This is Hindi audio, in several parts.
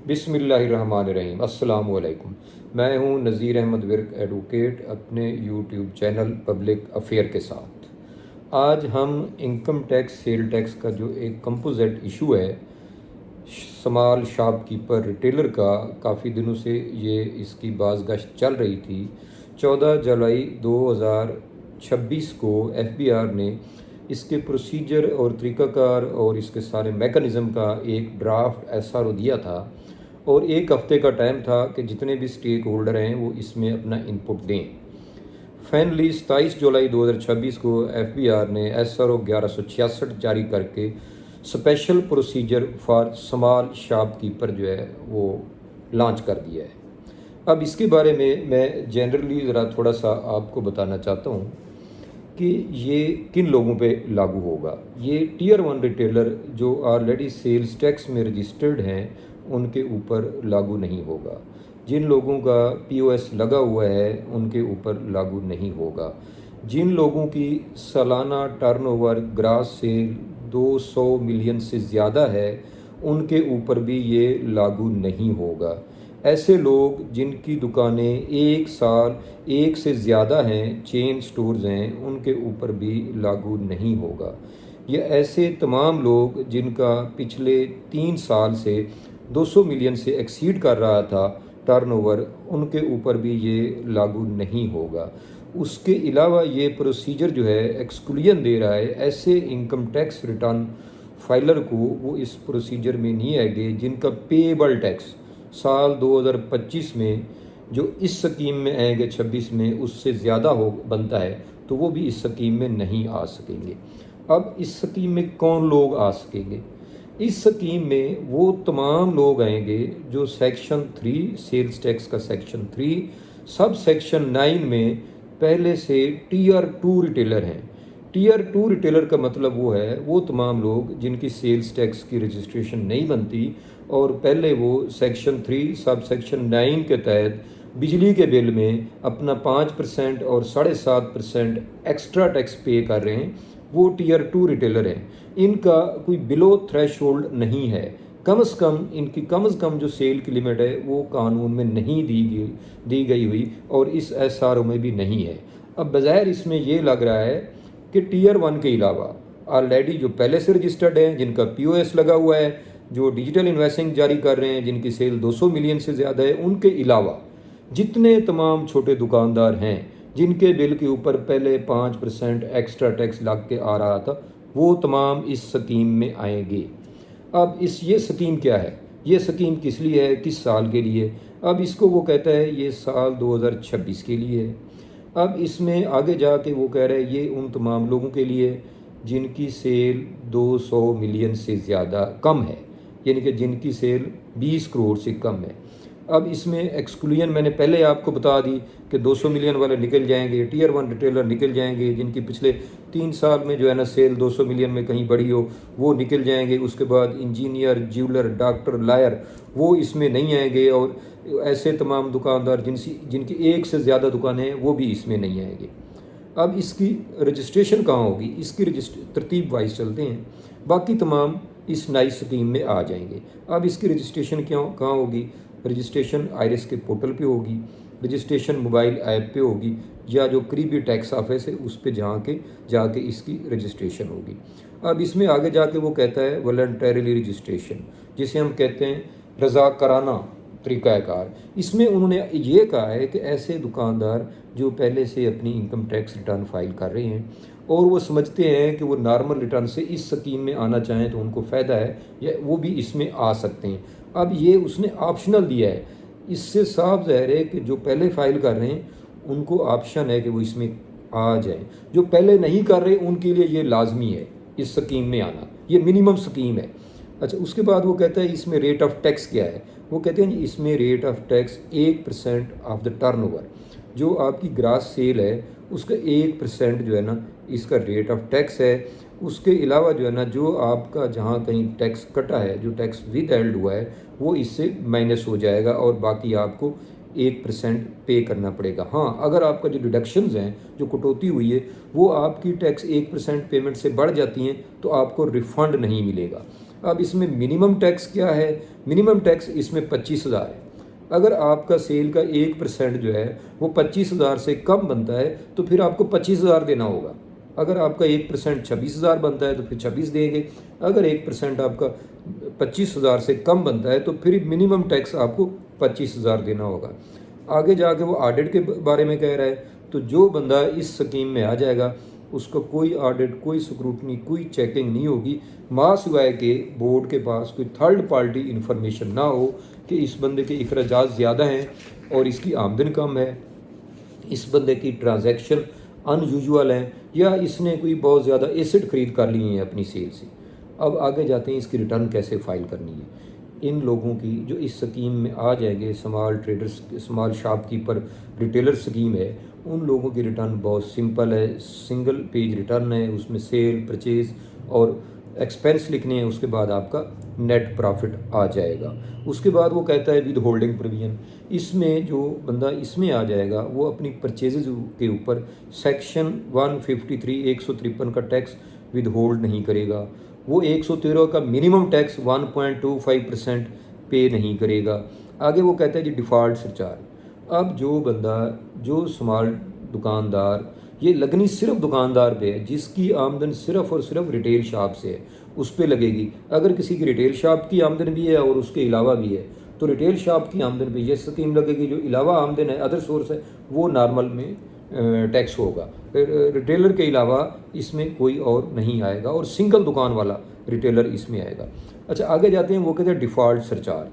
बिस्मिल्लाहिर्रहमानिर्रहीम। अस्सलाम वालेकुम। मैं हूं नज़ीर अहमद विर्क एडवोकेट अपने यूट्यूब चैनल पब्लिक अफेयर के साथ। आज हम इनकम टैक्स सेल टैक्स का जो एक कंपोजिट इशू है स्मॉल शॉपकीपर रिटेलर का, काफ़ी दिनों से ये इसकी बाज़गश्त चल रही थी। 14 जुलाई 2026 को एफबीआर ने इसके प्रोसीजर और तरीक़ाकार और इसके सारे मेकनिज़म का एक ड्राफ्ट एसआरओ दिया था और एक हफ़्ते का टाइम था कि जितने भी स्टेक होल्डर हैं वो इसमें अपना इनपुट दें। फाइनली 27 जुलाई 2026 को एफबीआर ने एसआरओ 1166 जारी करके special procedure for small shopkeeper जो है वो लॉन्च कर दिया है। अब इसके बारे में मैं जनरली ज़रा थोड़ा सा आपको बताना चाहता हूँ कि ये किन लोगों पे लागू होगा। ये टीयर 1 रिटेलर जो ऑलरेडी सेल्स टैक्स में रजिस्टर्ड हैं उनके ऊपर लागू नहीं होगा। जिन लोगों का पीओएस लगा हुआ है उनके ऊपर लागू नहीं होगा। जिन लोगों की सालाना टर्नओवर ग्रास सेल 200 मिलियन से ज़्यादा है उनके ऊपर भी ये लागू नहीं होगा। ऐसे लोग जिनकी दुकानें एक साल एक से ज़्यादा हैं, चेन स्टोर्स हैं, उनके ऊपर भी लागू नहीं होगा। ये ऐसे तमाम लोग जिनका पिछले 3 साल से 200 मिलियन से एक्सीड कर रहा था टर्नओवर, उनके ऊपर भी ये लागू नहीं होगा। उसके अलावा ये प्रोसीजर जो है एक्सक्लूजन दे रहा है ऐसे इनकम टैक्स रिटर्न फाइलर को, वो इस प्रोसीजर में नहीं आएंगे जिनका पेएबल टैक्स साल 2025 में जो इस स्कीम में आएंगे 26 में उससे ज़्यादा हो बनता है, तो वो भी इस स्कीम में नहीं आ सकेंगे। अब इस स्कीम में कौन लोग आ सकेंगे? इस स्कीम में वो तमाम लोग आएंगे जो सेक्शन 3 सेल्स टैक्स का सेक्शन 3 सब सेक्शन 9 में पहले से टीयर 2 रिटेलर हैं। टीयर 2 रिटेलर का मतलब वो है वो तमाम लोग जिनकी सेल्स टैक्स की रजिस्ट्रेशन नहीं बनती और पहले वो सेक्शन 3 सब सेक्शन 9 के तहत बिजली के बिल में अपना 5% और 7.5% एक्स्ट्रा टैक्स पे कर रहे हैं, वो टीयर 2 रिटेलर हैं। इनका कोई बिलो थ्रेशोल्ड नहीं है। कम से कम इनकी कम से कम जो सेल की लिमिट है वो कानून में नहीं दी गई हुई और इस एसआरओ में भी नहीं है। अब बज़ाहिर इसमें ये लग रहा है कि टीयर 1 के अलावा ऑलरेडी जो पहले से रजिस्टर्ड हैं, जिनका पीओएस लगा हुआ है, जो डिजिटल इन्वेस्टिंग जारी कर रहे हैं, जिनकी सेल 200 मिलियन से ज़्यादा है, उनके अलावा जितने तमाम छोटे दुकानदार हैं जिनके बिल के ऊपर पहले 5% एक्स्ट्रा टैक्स लग के आ रहा था, वो तमाम इस स्कीम में आएंगे। अब ये स्कीम क्या है? ये स्कीम किस लिए है, किस साल के लिए? अब इसको वो कहता है ये साल 2026 के लिए है। अब इसमें आगे जाके वो कह रहे हैं ये उन तमाम लोगों के लिए जिनकी सेल 200 मिलियन से ज़्यादा कम है, यानी कि जिनकी सेल 20 करोड़ से कम है। अब इसमें एक्सक्लूजन मैंने पहले आपको बता दी कि 200 मिलियन वाले निकल जाएंगे, टीयर 1 रिटेलर निकल जाएंगे, जिनकी पिछले 3 साल में जो है ना सेल 200 मिलियन में कहीं बढ़ी हो वो निकल जाएंगे। उसके बाद इंजीनियर, ज्वेलर, डॉक्टर, लायर वो इसमें नहीं आएंगे और ऐसे तमाम दुकानदार जिनकी एक से ज़्यादा दुकानें हैं वो भी इसमें नहीं आएंगे। अब इसकी रजिस्ट्रेशन कहाँ होगी? इसकी तरतीब वाइज चलते हैं, बाकी तमाम इस नई स्कीम में आ जाएंगे। अब इसकी रजिस्ट्रेशन कहाँ होगी? रजिस्ट्रेशन आयरिस के पोर्टल पे होगी, रजिस्ट्रेशन मोबाइल ऐप पे होगी, या जो करीबी टैक्स ऑफिस है उस पे जाके इसकी रजिस्ट्रेशन होगी। अब इसमें आगे जाके वो कहता है वॉलंटरीली रजिस्ट्रेशन, जिसे हम कहते हैं रज़ाकाराना तरीक़ाकार। इसमें उन्होंने ये कहा है कि ऐसे दुकानदार जो पहले से अपनी इनकम टैक्स रिटर्न फाइल कर रहे हैं और वो समझते हैं कि वो नॉर्मल रिटर्न से इस स्कीम में आना चाहें तो उनको फ़ायदा है, या वो भी इसमें आ सकते हैं। अब ये उसने ऑप्शनल दिया है। इससे साफ ज़ाहिर है कि जो पहले फ़ाइल कर रहे हैं उनको ऑप्शन है कि वो इसमें आ जाएं। जो पहले नहीं कर रहे उनके लिए ये लाजमी है इस स्कीम में आना, ये मिनिमम स्कीम है। अच्छा, उसके बाद वो कहता है इसमें रेट ऑफ टैक्स क्या है? वो कहते हैं जी इसमें rate of tax 1% of the turnover, जो आपकी ग्रास सेल है उसका 1% जो है ना इसका रेट ऑफ टैक्स है। उसके अलावा जो है ना जो आपका जहाँ कहीं टैक्स कटा है, जो टैक्स विद हेल्ड हुआ है, वो इससे माइनस हो जाएगा और बाकी आपको 1% पे करना पड़ेगा। हाँ, अगर आपका जो डिडक्शंस हैं, जो कटौती हुई है, वो आपकी टैक्स 1% पेमेंट से बढ़ जाती हैं तो आपको रिफ़ंड नहीं मिलेगा। अब इसमें मिनिमम टैक्स क्या है? मिनिमम टैक्स इसमें 25,000 है। अगर आपका सेल का 1% जो है वो 25,000 से कम बनता है तो फिर आपको 25,000 देना होगा। अगर आपका 1% 26,000 बनता है तो फिर 26 देंगे। अगर 1% आपका 25,000 से कम बनता है तो फिर मिनिमम टैक्स आपको 25,000 देना होगा। आगे जाके वो ऑडिट के बारे में कह रहा है, तो जो बंदा इस स्कीम में आ जाएगा उसको कोई ऑडिट, कोई स्क्रूटनी, कोई चेकिंग नहीं होगी, माँ सिवाय के बोर्ड के पास कोई थर्ड पार्टी इन्फॉर्मेशन ना हो कि इस बंदे के अखराजात ज़्यादा हैं और इसकी आमदन कम है, इस बंदे की ट्रांजैक्शन अनयूजुअल हैं, या इसने कोई बहुत ज़्यादा एसेट ख़रीद कर लिए हैं अपनी सेल से। अब आगे जाते हैं इसकी रिटर्न कैसे फ़ाइल करनी है। इन लोगों की जो इस स्कीम में आ जाएंगे, small traders, small shopkeeper, retailer scheme है, उन लोगों की रिटर्न बहुत सिंपल है। सिंगल पेज रिटर्न है, उसमें सेल, परचेज़ और एक्सपेंस लिखने हैं, उसके बाद आपका नेट प्रॉफिट आ जाएगा। उसके बाद वो कहता है विद होल्डिंग प्रोविजन। इसमें जो बंदा इसमें आ जाएगा वो अपनी परचेजेज के ऊपर सेक्शन 153 153 का टैक्स विद होल्ड नहीं करेगा। वो 113 का मिनिमम टैक्स 1.25% पे नहीं करेगा। आगे वो कहता है जी डिफ़ॉल्ट सरचार्ज। अब जो बंदा, जो स्मॉल दुकानदार, ये लगनी सिर्फ दुकानदार पे है जिसकी आमदन सिर्फ और सिर्फ रिटेल शॉप से है, उस पर लगेगी। अगर किसी की रिटेल शॉप की आमदन भी है और उसके अलावा भी है तो रिटेल शॉप की आमदन पे ये स्कीम लगेगी। जो अलावा आमदन है, अदर सोर्स है, वो नॉर्मल में टैक्स होगा। रिटेलर के अलावा इसमें कोई और नहीं आएगा और सिंगल दुकान वाला रिटेलर इसमें आएगा। अच्छा, आगे जाते हैं, वो कहते हैं डिफ़ॉल्ट सरचार्ज।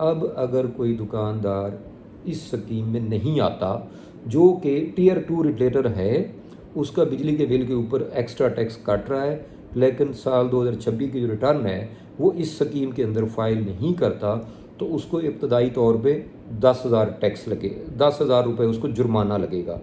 अब अगर कोई दुकानदार इस स्कीम में नहीं आता, जो कि टीयर 2 रिटेलर है, उसका बिजली के बिल के ऊपर एक्स्ट्रा टैक्स काट रहा है, लेकिन साल 2026 की जो रिटर्न है वो इस स्कीम के अंदर फाइल नहीं करता, तो उसको इब्तदाई तौर पे 10,000 टैक्स लगे, 10,000 रुपये उसको जुर्माना लगेगा।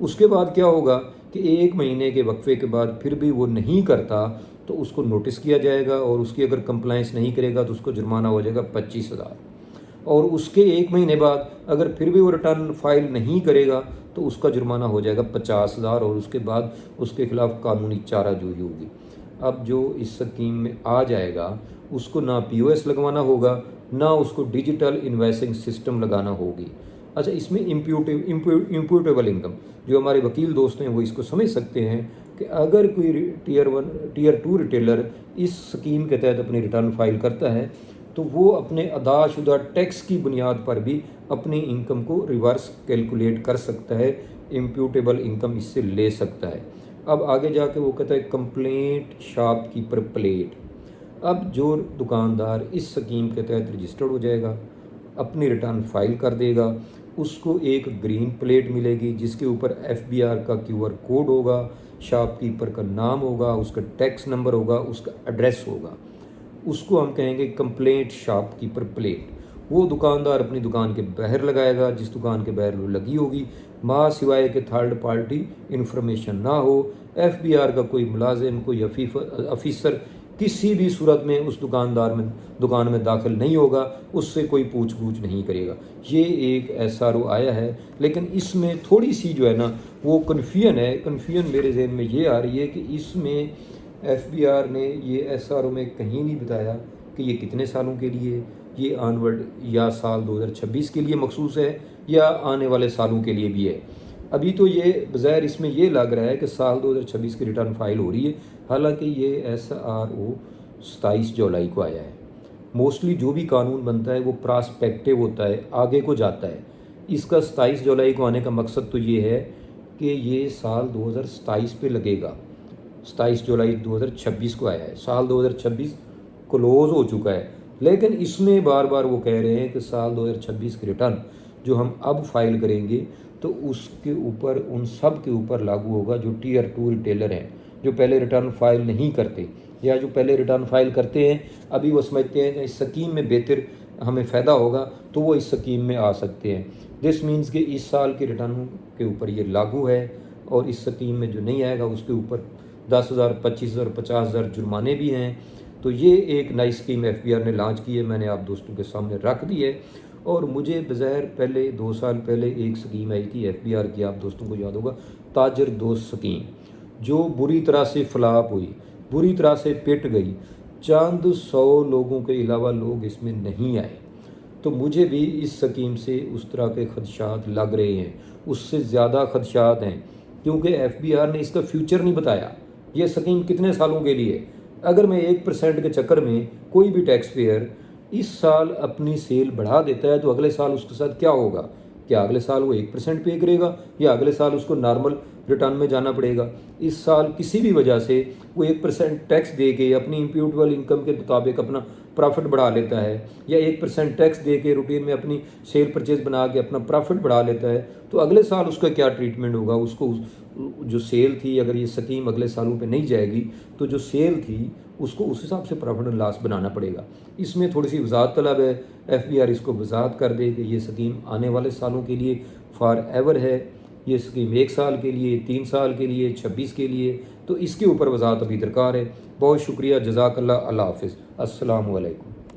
उसके बाद क्या होगा कि 1 महीने के वक्फे के बाद फिर भी वो नहीं करता तो उसको नोटिस किया जाएगा और उसकी अगर कंप्लाइंस नहीं करेगा तो उसको जुर्माना हो जाएगा 25,000। और उसके 1 महीने बाद अगर फिर भी वो रिटर्न फाइल नहीं करेगा तो उसका जुर्माना हो जाएगा 50,000 और उसके बाद उसके खिलाफ कानूनी चाराजोई होगी। अब जो इस स्कीम में आ जाएगा उसको ना POS लगवाना होगा, ना उसको डिजिटल इन्वेस्टिंग सिस्टम लगाना होगी। अच्छा, इसमें इम्प्यूटेबल इनकम, जो हमारे वकील दोस्त हैं वो इसको समझ सकते हैं कि अगर कोई टीयर 2 रिटेलर इस स्कीम के तहत अपनी रिटर्न फाइल करता है तो वो अपने अदाशुदा टैक्स की बुनियाद पर भी अपनी इनकम को रिवर्स कैलकुलेट कर सकता है, इम्प्यूटेबल इनकम इससे ले सकता है। अब आगे जाके वो कहता है कंप्लेंट शॉपकीपर प्लेट। अब जो दुकानदार इस स्कीम के तहत रजिस्टर्ड हो जाएगा, अपनी रिटर्न फाइल कर देगा, उसको एक ग्रीन प्लेट मिलेगी जिसके ऊपर FBR का QR कोड होगा, शॉपकीपर का नाम होगा, उसका टैक्स नंबर होगा, उसका एड्रेस होगा। उसको हम कहेंगे कंप्लेंट शॉपकीपर प्लेट। वो दुकानदार अपनी दुकान के बाहर लगाएगा, जिस दुकान के बाहर वो लगी होगी, माँ सिवाय के थर्ड पार्टी इन्फॉर्मेशन ना हो, FBR का कोई मुलाजिम, कोई अफीसर किसी भी सूरत में उस दुकान में दाखिल नहीं होगा, उससे कोई पूछ नहीं करेगा। ये एक SRO आया है, लेकिन इसमें थोड़ी सी जो है ना वो कन्फ्यूजन मेरे जहन में ये आ रही है कि इसमें FBR ने ये SRO में कहीं नहीं बताया कि ये कितने सालों के लिए, ये ऑनवर्ड या साल 2026 के लिए मखसूस है या आने वाले सालों के लिए भी है। अभी तो ये बज़ाहिर इसमें ये लग रहा है कि साल 2026 की रिटर्न फाइल हो रही है, हालांकि ये SRO 27 जुलाई को आया है। मोस्टली जो भी कानून बनता है वो प्रॉस्पेक्टिव होता है, आगे को जाता है। इसका 27 जुलाई को आने का मकसद तो ये है कि ये साल 2027 पे लगेगा। 27 जुलाई 2026 को आया है, साल 2026 क्लोज़ हो चुका है, लेकिन इसमें बार बार वो कह रहे हैं कि साल 2026 की रिटर्न जो हम अब फाइल करेंगे तो उसके ऊपर, उन सब के ऊपर लागू होगा जो टीयर 2 रिटेलर हैं, जो पहले रिटर्न फाइल नहीं करते या जो पहले रिटर्न फाइल करते हैं, अभी वो समझते हैं कि इस स्कीम में बेहतर हमें फ़ायदा होगा तो वो इस स्कीम में आ सकते हैं। दिस मीन्स कि इस साल की रिटर्न के ऊपर ये लागू है और इस स्कीम में जो नहीं आएगा उसके ऊपर 10,000, 25,000, 50,000 जुर्माने भी हैं। तो ये एक नई स्कीम FBR ने लॉन्च की है, मैंने आप दोस्तों के सामने रख दी है। और मुझे बज़ाहिर पहले 2 साल पहले एक स्कीम आई थी FBR की, आप दोस्तों को याद होगा, ताजर दोस्त स्कीम, जो बुरी तरह से फ्लॉप हुई, बुरी तरह से पिट गई। चंद 100 लोगों के अलावा लोग इसमें नहीं आए। तो मुझे भी इस स्कीम से उस तरह के खदशात लग रहे हैं, उससे ज़्यादा खदशात हैं, क्योंकि FBR ने इसका फ्यूचर नहीं बताया। ये स्कीम कितने सालों के लिए? अगर मैं 1% के चक्कर में कोई भी टैक्स पेयर इस साल अपनी सेल बढ़ा देता है तो अगले साल उसके साथ क्या होगा? क्या अगले साल वो 1% पे करेगा या अगले साल उसको नॉर्मल रिटर्न में जाना पड़ेगा? इस साल किसी भी वजह से वो 1% टैक्स दे के अपनी इम्प्यूटेबल इनकम के मुताबिक अपना प्रॉफिट बढ़ा लेता है, या 1% टैक्स दे के रूटीन में अपनी सेल परचेज बना के अपना प्रॉफिट बढ़ा लेता है, तो अगले साल उसका क्या ट्रीटमेंट होगा? उसको जो सेल थी, अगर ये स्कीम अगले सालों पे नहीं जाएगी तो जो सेल थी उसको उस हिसाब से प्रॉफिट एंड लॉस बनाना पड़ेगा। इसमें थोड़ी सी वजाहत तलब है, FBR इसको वजाहत कर दे कि ये स्कीम आने वाले सालों के लिए फॉर एवर है, ये स्कीम 1 साल के लिए, 3 साल के लिए, 26 के लिए, तो इसके ऊपर वजाहत अभी दरकार है। बहुत शुक्रिया, जज़ाकल्लाह, अल्लाह हाफ़िज़, अस्सलामु अलैकुम।